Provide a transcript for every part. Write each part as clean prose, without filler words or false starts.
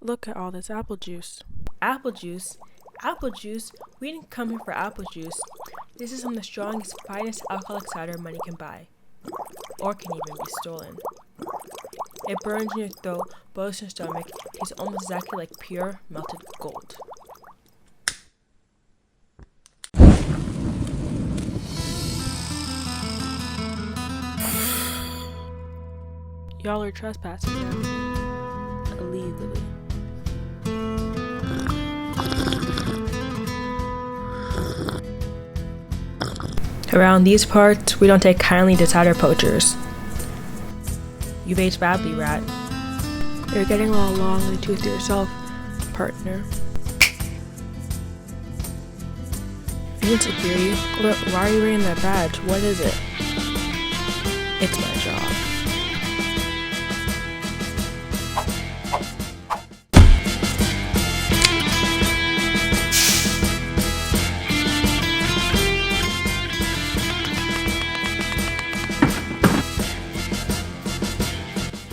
Look at all this apple juice. Apple juice? Apple juice? We didn't come here for apple juice. This is some of the strongest, finest alcoholic cider money can buy. Or can even be stolen. It burns in your throat, boils in your stomach, tastes almost exactly like pure, melted gold. Y'all are trespassing now. Illegally. Around these parts, we don't take kindly to cider poachers. You've aged badly, rat. You're getting all long in the tooth yourself, partner. Need security? Why are you wearing that badge? What is it? It's my job.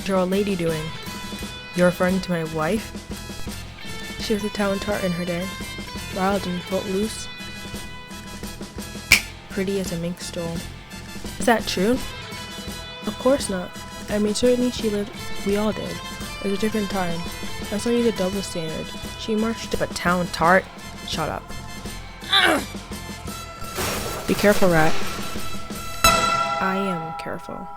What's your old lady doing? You're referring to my wife? She was a town tart in her day. Wild and footloose. Pretty as a mink stole. Is that true? Of course not. I mean, certainly she lived. We all did. It was a different time. Let's not use a double standard. She marched. But town tart? Shut up. Be careful, rat. I am careful.